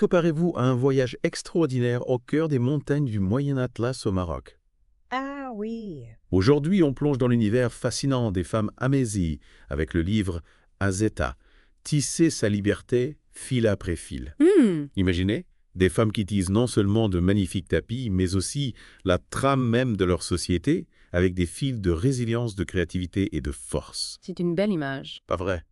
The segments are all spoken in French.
préparez-vous à un voyage extraordinaire au cœur des montagnes du Moyen Atlas au Maroc. Ah oui. Aujourd'hui, on plonge dans l'univers fascinant des femmes Amézi avec le livre Azeta, Tisser sa liberté fil après fil. Imaginez, des femmes qui tisent non seulement de magnifiques tapis, mais aussi la trame même de leur société avec des fils de résilience, de créativité et de force. C'est une belle image. Pas vrai?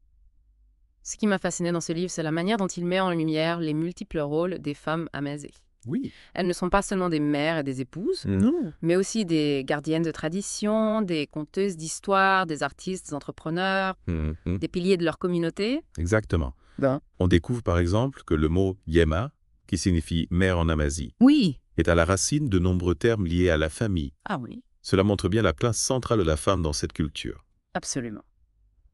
Ce qui m'a fasciné dans ce livre, c'est la manière dont il met en lumière les multiples rôles des femmes Amazigh. Oui. Elles ne sont pas seulement des mères et des épouses, Non. mais aussi des gardiennes de tradition, des conteuses d'histoire, des artistes, des entrepreneurs, des piliers de leur communauté. Exactement. Ben. On découvre par exemple que le mot Yema, qui signifie mère en Amazie, Oui. est à la racine de nombreux termes liés à la famille. Ah oui, Cela montre bien la place centrale de la femme dans cette culture. absolument.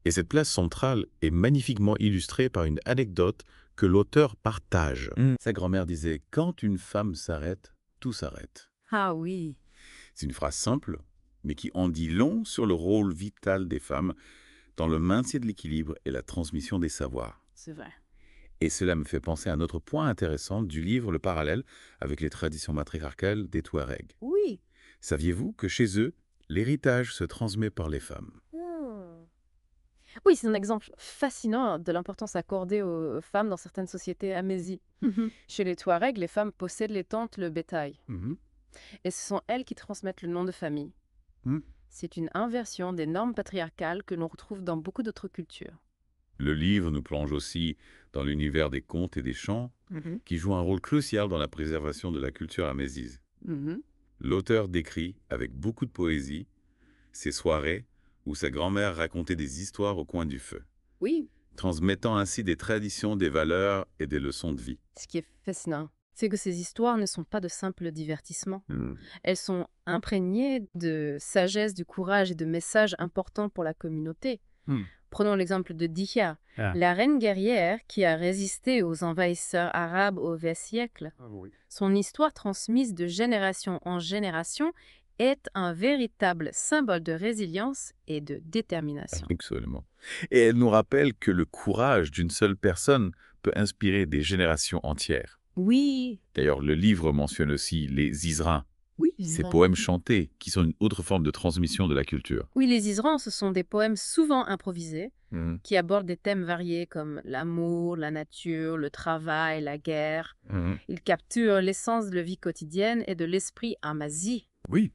Et cette place centrale est magnifiquement illustrée par une anecdote que l'auteur partage. Sa grand-mère disait « Quand une femme s'arrête, tout s'arrête Ah oui. ». C'est une phrase simple, mais qui en dit long sur le rôle vital des femmes dans le maintien de l'équilibre et la transmission des savoirs. C'est vrai. Et cela me fait penser à un autre point intéressant du livre, le parallèle avec les traditions matriarcales des Touaregs. Oui. Saviez-vous que chez eux, l'héritage se transmet par les femmes? Oui, c'est un exemple fascinant de l'importance accordée aux femmes dans certaines sociétés Amézi. Chez les Touaregs, les femmes possèdent les tentes, le bétail. Et ce sont elles qui transmettent le nom de famille. C'est une inversion des normes patriarcales que l'on retrouve dans beaucoup d'autres cultures. Le livre nous plonge aussi dans l'univers des contes et des chants qui jouent un rôle crucial dans la préservation de la culture amézise. L'auteur décrit, avec beaucoup de poésie, ces soirées où sa grand-mère racontait des histoires au coin du feu, Oui. transmettant ainsi des traditions, des valeurs et des leçons de vie. Ce qui est fascinant, c'est que ces histoires ne sont pas de simples divertissements. Elles sont imprégnées de sagesse, de courage et de messages importants pour la communauté. Prenons l'exemple de Dihya, la reine guerrière qui a résisté aux envahisseurs arabes au XXe siècle. Son histoire transmise de génération en génération est un véritable symbole de résilience et de détermination. Absolument. Et elle nous rappelle que le courage d'une seule personne peut inspirer des générations entières. Oui. D'ailleurs, le livre mentionne aussi les Isras, Oui. ces poèmes chantés qui sont une autre forme de transmission de la culture. Oui, les Isras, ce sont des poèmes souvent improvisés qui abordent des thèmes variés comme l'amour, la nature, le travail, la guerre. Ils capturent l'essence de la vie quotidienne et de l'esprit amazi. Oui.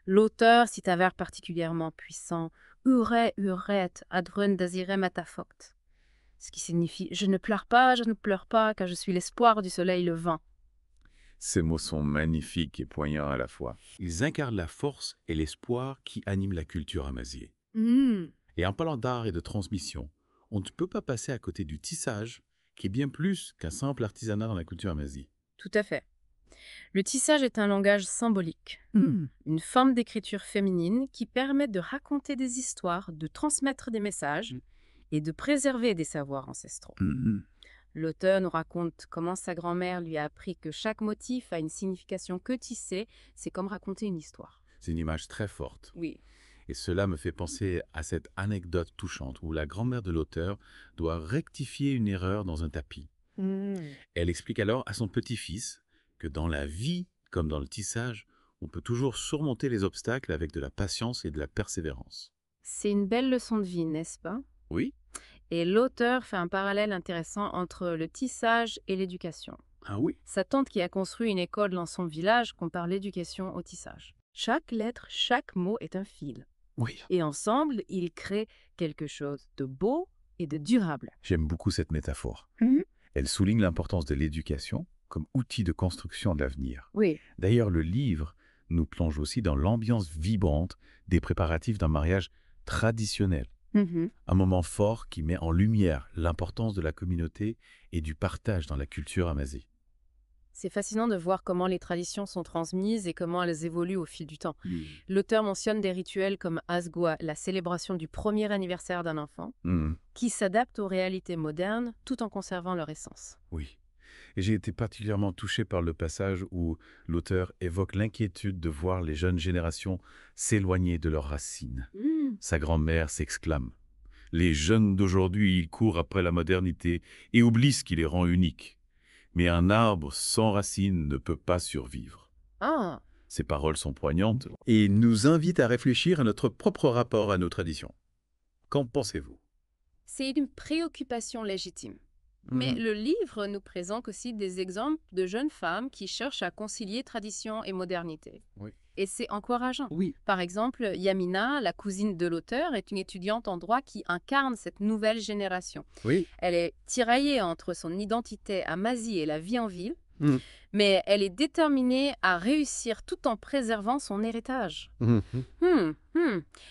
L'auteur cite un vers particulièrement puissant, « Ure uret adrun dazirem atafoct », ce qui signifie « Je ne pleure pas, car je suis l'espoir du soleil levant ». Ces mots sont magnifiques et poignants à la fois. Ils incarnent la force et l'espoir qui animent la culture amaziée. Et en parlant d'art et de transmission, on ne peut pas passer à côté du tissage, qui est bien plus qu'un simple artisanat dans la culture amazie. Tout à fait. Le tissage est un langage symbolique, une forme d'écriture féminine qui permet de raconter des histoires, de transmettre des messages et de préserver des savoirs ancestraux. L'auteur nous raconte comment sa grand-mère lui a appris que chaque motif a une signification que tisser, c'est comme raconter une histoire. C'est une image très forte. Oui. Et cela me fait penser à cette anecdote touchante où la grand-mère de l'auteur doit rectifier une erreur dans un tapis. Elle explique alors à son petit-fils que dans la vie, comme dans le tissage, on peut toujours surmonter les obstacles avec de la patience et de la persévérance. C'est une belle leçon de vie, n'est-ce pas? Oui. Et l'auteur fait un parallèle intéressant entre le tissage et l'éducation. Ah oui. Sa tante qui a construit une école dans son village compare l'éducation au tissage. Chaque lettre, chaque mot est un fil. Oui. Et ensemble, ils créent quelque chose de beau et de durable. J'aime beaucoup cette métaphore. Elle souligne l'importance de l'éducation comme outil de construction de l'avenir. Oui. D'ailleurs, le livre nous plonge aussi dans l'ambiance vibrante des préparatifs d'un mariage traditionnel. Un moment fort qui met en lumière l'importance de la communauté et du partage dans la culture amazie. C'est fascinant de voir comment les traditions sont transmises et comment elles évoluent au fil du temps. L'auteur mentionne des rituels comme Asgwa, la célébration du premier anniversaire d'un enfant, qui s'adaptent aux réalités modernes tout en conservant leur essence. Oui. Et j'ai été particulièrement touché par le passage où l'auteur évoque l'inquiétude de voir les jeunes générations s'éloigner de leurs racines. Sa grand-mère s'exclame. Les jeunes d'aujourd'hui, ils courent après la modernité et oublient ce qui les rend uniques. Mais un arbre sans racines ne peut pas survivre. Ah, Ces paroles sont poignantes et nous invitent à réfléchir à notre propre rapport à nos traditions. Qu'en pensez-vous? c'est une préoccupation légitime. Mais le livre nous présente aussi des exemples de jeunes femmes qui cherchent à concilier tradition et modernité. Oui. Et c'est encourageant. Oui. Par exemple, Yamina, la cousine de l'auteur, est une étudiante en droit qui incarne cette nouvelle génération. Oui. Elle est tiraillée entre son identité amazie et la vie en ville, Mm. mais elle est déterminée à réussir tout en préservant son héritage.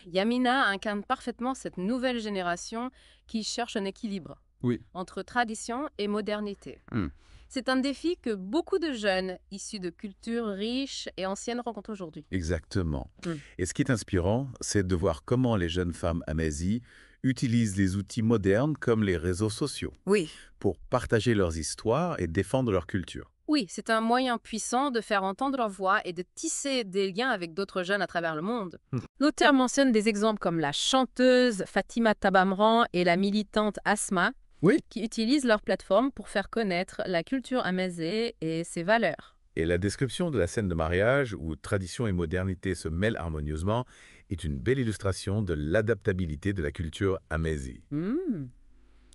Yamina incarne parfaitement cette nouvelle génération qui cherche un équilibre Oui. entre tradition et modernité. Mm. C'est un défi que beaucoup de jeunes issus de cultures riches et anciennes rencontrent aujourd'hui. Exactement. Mm. Et ce qui est inspirant, c'est de voir comment les jeunes femmes amazigh utilisent les outils modernes comme les réseaux sociaux Oui. pour partager leurs histoires et défendre leur culture. Oui, c'est un moyen puissant de faire entendre leur voix et de tisser des liens avec d'autres jeunes à travers le monde. L'auteur mentionne des exemples comme la chanteuse Fatima Tabamran et la militante Asma, Oui. qui utilisent leur plateforme pour faire connaître la culture amazigh et ses valeurs. Et la description de la scène de mariage où tradition et modernité se mêlent harmonieusement est une belle illustration de l'adaptabilité de la culture amazigh.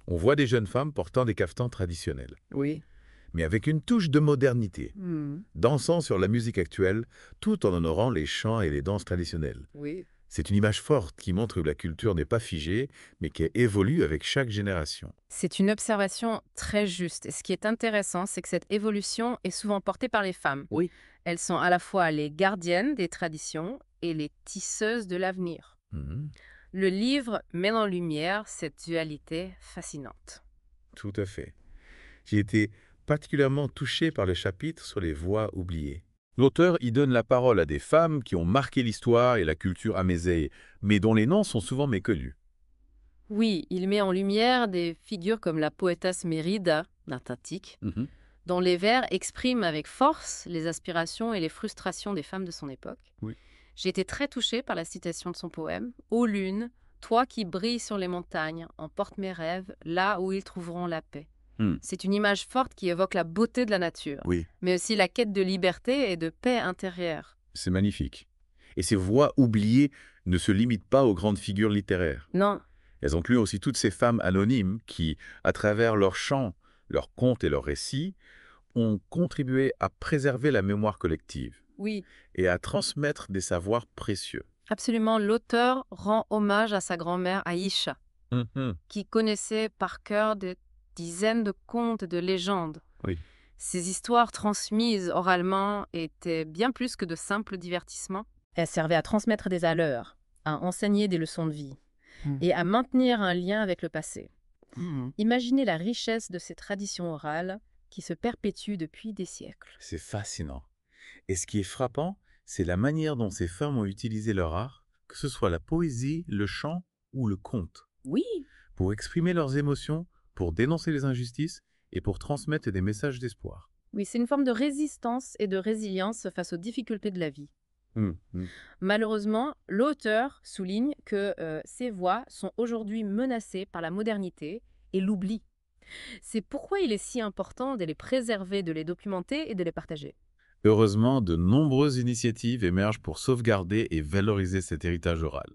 On voit des jeunes femmes portant des caftans traditionnels, Oui. mais avec une touche de modernité, dansant sur la musique actuelle tout en honorant les chants et les danses traditionnelles. Oui. C'est une image forte qui montre que la culture n'est pas figée, mais qui évolue avec chaque génération. C'est une observation très juste. Et ce qui est intéressant, c'est que cette évolution est souvent portée par les femmes. Oui. Elles sont à la fois les gardiennes des traditions et les tisseuses de l'avenir. Le livre met en lumière cette dualité fascinante. Tout à fait. J'ai été particulièrement touché par le chapitre sur les voix oubliées. L'auteur y donne la parole à des femmes qui ont marqué l'histoire et la culture amazigh, mais dont les noms sont souvent méconnus. Oui, il met en lumière des figures comme la poétesse Mérida, d'Atlantique, dont les vers expriment avec force les aspirations et les frustrations des femmes de son époque. Oui. J'ai été très touchée par la citation de son poème « Ô lune, toi qui brilles sur les montagnes, emporte mes rêves là où ils trouveront la paix ». C'est une image forte qui évoque la beauté de la nature, Oui. mais aussi la quête de liberté et de paix intérieure. C'est magnifique. Et ces voix oubliées ne se limitent pas aux grandes figures littéraires. Non, Elles incluent aussi toutes ces femmes anonymes qui, à travers leurs chants, leurs contes et leurs récits, ont contribué à préserver la mémoire collective oui, et à transmettre des savoirs précieux. absolument, l'auteur rend hommage à sa grand-mère Aïcha, qui connaissait par cœur des dizaines de contes et de légendes. Oui. Ces histoires transmises oralement étaient bien plus que de simples divertissements. Elles servaient à transmettre des valeurs, à enseigner des leçons de vie et à maintenir un lien avec le passé. Imaginez la richesse de ces traditions orales qui se perpétuent depuis des siècles. C'est fascinant. Et ce qui est frappant, c'est la manière dont ces femmes ont utilisé leur art, que ce soit la poésie, le chant ou le conte, Oui, pour exprimer leurs émotions, pour dénoncer les injustices et pour transmettre des messages d'espoir. oui, c'est une forme de résistance et de résilience face aux difficultés de la vie. Malheureusement, l'auteur souligne que ces voix sont aujourd'hui menacées par la modernité et l'oubli. C'est pourquoi il est si important de les préserver, de les documenter et de les partager. Heureusement, de nombreuses initiatives émergent pour sauvegarder et valoriser cet héritage oral.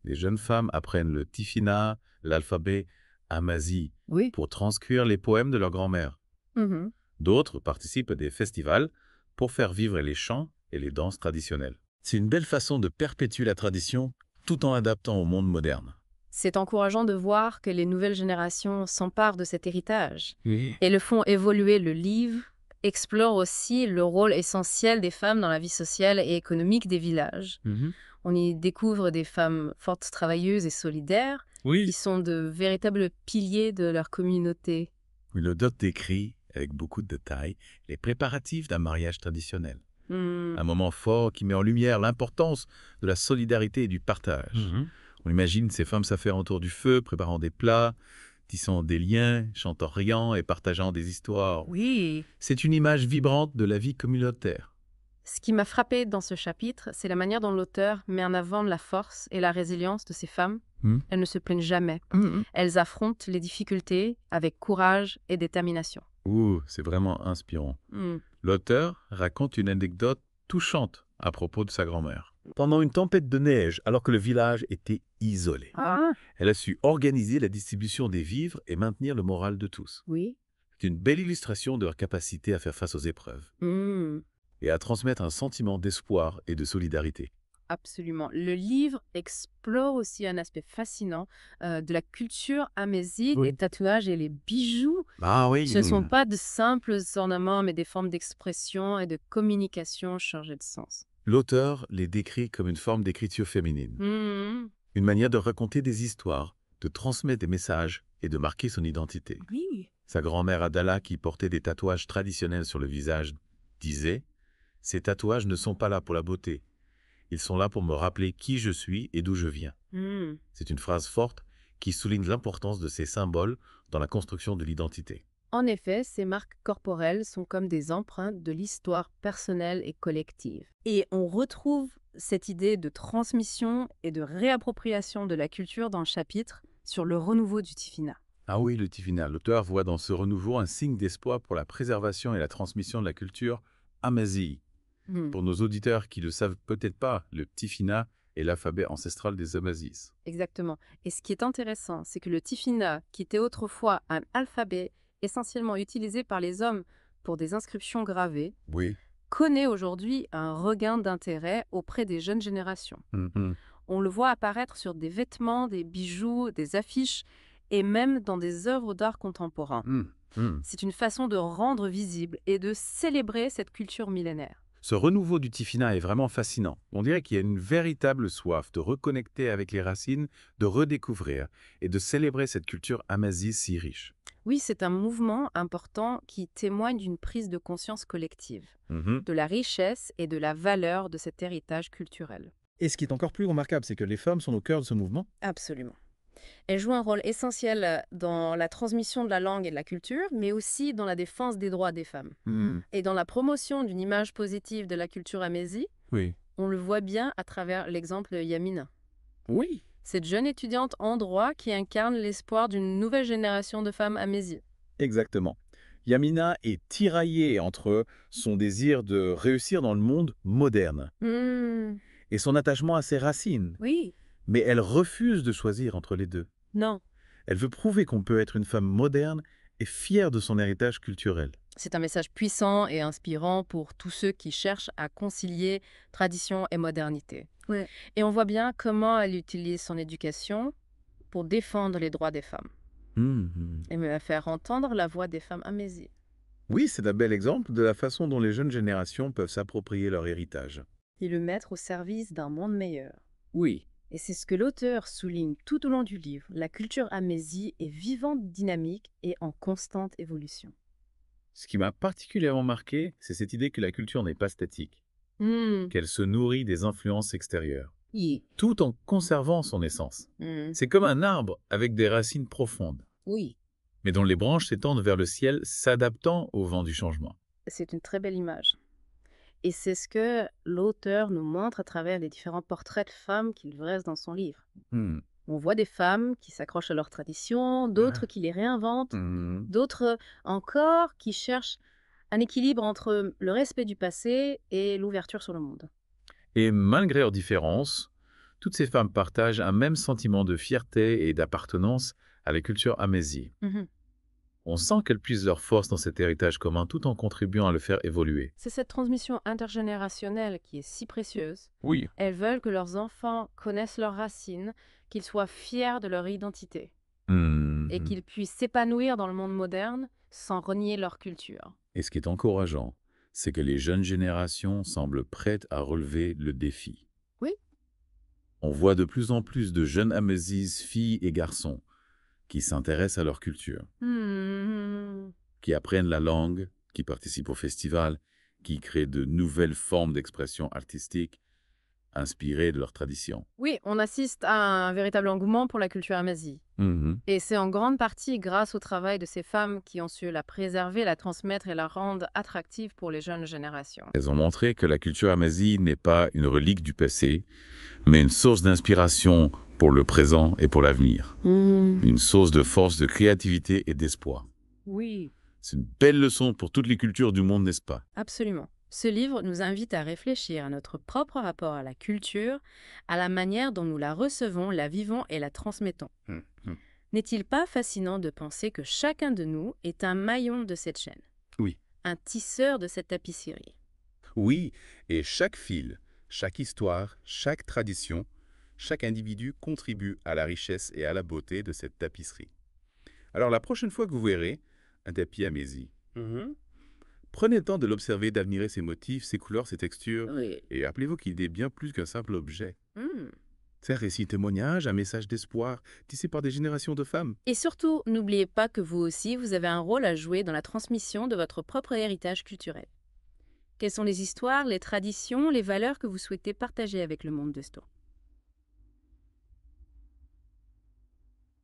Les jeunes femmes apprennent le tifina, l'alphabet amazigh, Oui. pour transcrire les poèmes de leur grand-mère. D'autres participent à des festivals pour faire vivre les chants et les danses traditionnelles. C'est une belle façon de perpétuer la tradition tout en adaptant au monde moderne. C'est encourageant de voir que les nouvelles générations s'emparent de cet héritage Oui. et le font évoluer. Le livre explore aussi le rôle essentiel des femmes dans la vie sociale et économique des villages. On y découvre des femmes fortes, travailleuses et solidaires qui sont de véritables piliers de leur communauté. L'auteur décrit, avec beaucoup de détails, les préparatifs d'un mariage traditionnel. Un moment fort qui met en lumière l'importance de la solidarité et du partage. On imagine ces femmes s'affairent autour du feu, préparant des plats, tissant des liens, chantant, riant et partageant des histoires. Oui. C'est une image vibrante de la vie communautaire. Ce qui m'a frappée dans ce chapitre, c'est la manière dont l'auteur met en avant la force et la résilience de ces femmes. Elles ne se plaignent jamais. Elles affrontent les difficultés avec courage et détermination. Ouh, c'est vraiment inspirant. L'auteur raconte une anecdote touchante à propos de sa grand-mère. Pendant une tempête de neige, alors que le village était isolé, elle a su organiser la distribution des vivres et maintenir le moral de tous. Oui. C'est une belle illustration de leur capacité à faire face aux épreuves et à transmettre un sentiment d'espoir et de solidarité. Absolument. Le livre explore aussi un aspect fascinant de la culture amézighe, Oui. les tatouages et les bijoux. Ah oui. Ce ne sont pas de simples ornements, mais des formes d'expression et de communication chargées de sens. L'auteur les décrit comme une forme d'écriture féminine, une manière de raconter des histoires, de transmettre des messages et de marquer son identité. Oui. Sa grand-mère Adala, qui portait des tatouages traditionnels sur le visage, disait « Ces tatouages ne sont pas là pour la beauté. Ils sont là pour me rappeler qui je suis et d'où je viens. » C'est une phrase forte qui souligne l'importance de ces symboles dans la construction de l'identité. En effet, ces marques corporelles sont comme des empreintes de l'histoire personnelle et collective. Et on retrouve cette idée de transmission et de réappropriation de la culture dans le chapitre sur le renouveau du Tifina. Ah oui, le Tifina. L'auteur voit dans ce renouveau un signe d'espoir pour la préservation et la transmission de la culture amazigh. Pour nos auditeurs qui ne le savent peut-être pas, le Tifina est l'alphabet ancestral des Amazigh. Exactement. Et ce qui est intéressant, c'est que le Tifina, qui était autrefois un alphabet essentiellement utilisé par les hommes pour des inscriptions gravées, Oui. connaît aujourd'hui un regain d'intérêt auprès des jeunes générations. On le voit apparaître sur des vêtements, des bijoux, des affiches et même dans des œuvres d'art contemporain. C'est une façon de rendre visible et de célébrer cette culture millénaire. Ce renouveau du Tifina est vraiment fascinant. On dirait qu'il y a une véritable soif de reconnecter avec les racines, de redécouvrir et de célébrer cette culture amazigh si riche. Oui, c'est un mouvement important qui témoigne d'une prise de conscience collective, de la richesse et de la valeur de cet héritage culturel. Et ce qui est encore plus remarquable, c'est que les femmes sont au cœur de ce mouvement. Absolument. Elles jouent un rôle essentiel dans la transmission de la langue et de la culture, mais aussi dans la défense des droits des femmes. Et dans la promotion d'une image positive de la culture amazigh, Oui. on le voit bien à travers l'exemple Yamina. Oui. Cette jeune étudiante en droit qui incarne l'espoir d'une nouvelle génération de femmes amazigh. Exactement. Yamina est tiraillée entre son désir de réussir dans le monde moderne et son attachement à ses racines. Oui. Mais elle refuse de choisir entre les deux. Non. Elle veut prouver qu'on peut être une femme moderne et fière de son héritage culturel. C'est un message puissant et inspirant pour tous ceux qui cherchent à concilier tradition et modernité. Ouais. Et on voit bien comment elle utilise son éducation pour défendre les droits des femmes et me faire entendre la voix des femmes amazigh. Oui, c'est un bel exemple de la façon dont les jeunes générations peuvent s'approprier leur héritage. Et le mettre au service d'un monde meilleur. Oui. Et c'est ce que l'auteur souligne tout au long du livre. La culture amazigh est vivante, dynamique et en constante évolution. Ce qui m'a particulièrement marqué, c'est cette idée que la culture n'est pas statique, qu'elle se nourrit des influences extérieures, tout en conservant son essence. C'est comme un arbre avec des racines profondes, mais dont les branches s'étendent vers le ciel, s'adaptant au vent du changement. C'est une très belle image. Et c'est ce que l'auteur nous montre à travers les différents portraits de femmes qu'il dresse dans son livre. On voit des femmes qui s'accrochent à leurs traditions, d'autres qui les réinventent, d'autres encore qui cherchent un équilibre entre le respect du passé et l'ouverture sur le monde. Et malgré leurs différences, toutes ces femmes partagent un même sentiment de fierté et d'appartenance à la culture amazigh. On sent qu'elles puisent leur force dans cet héritage commun tout en contribuant à le faire évoluer. C'est cette transmission intergénérationnelle qui est si précieuse. Oui. Elles veulent que leurs enfants connaissent leurs racines, qu'ils soient fiers de leur identité et qu'ils puissent s'épanouir dans le monde moderne sans renier leur culture. Et ce qui est encourageant, c'est que les jeunes générations semblent prêtes à relever le défi. Oui. On voit de plus en plus de jeunes Amazighs, filles et garçons, qui s'intéressent à leur culture, qui apprennent la langue, qui participent au festival, qui créent de nouvelles formes d'expression artistique inspirées de leur tradition. Oui, on assiste à un véritable engouement pour la culture amazigh. Et c'est en grande partie grâce au travail de ces femmes qui ont su la préserver, la transmettre et la rendre attractive pour les jeunes générations. Elles ont montré que la culture amazigh n'est pas une relique du passé, mais une source d'inspiration pour le présent et pour l'avenir. Une source de force, de créativité et d'espoir. Oui. C'est une belle leçon pour toutes les cultures du monde, n'est-ce pas? Absolument. Ce livre nous invite à réfléchir à notre propre rapport à la culture, à la manière dont nous la recevons, la vivons et la transmettons. N'est-il pas fascinant de penser que chacun de nous est un maillon de cette chaîne? Oui. Un tisseur de cette tapisserie. Oui, et chaque fil, chaque histoire, chaque tradition, chaque individu contribue à la richesse et à la beauté de cette tapisserie. Alors la prochaine fois que vous verrez un tapis Amésie, prenez le temps de l'observer, d'admirer ses motifs, ses couleurs, ses textures, et rappelez-vous qu'il est bien plus qu'un simple objet. C'est un récit témoignage, un message d'espoir, tissé par des générations de femmes. Et surtout, n'oubliez pas que vous aussi, vous avez un rôle à jouer dans la transmission de votre propre héritage culturel. Quelles sont les histoires, les traditions, les valeurs que vous souhaitez partager avec le monde de Sto?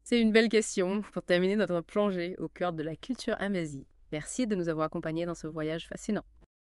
C'est une belle question pour terminer notre plongée au cœur de la culture Amésie. Merci de nous avoir accompagnés dans ce voyage fascinant.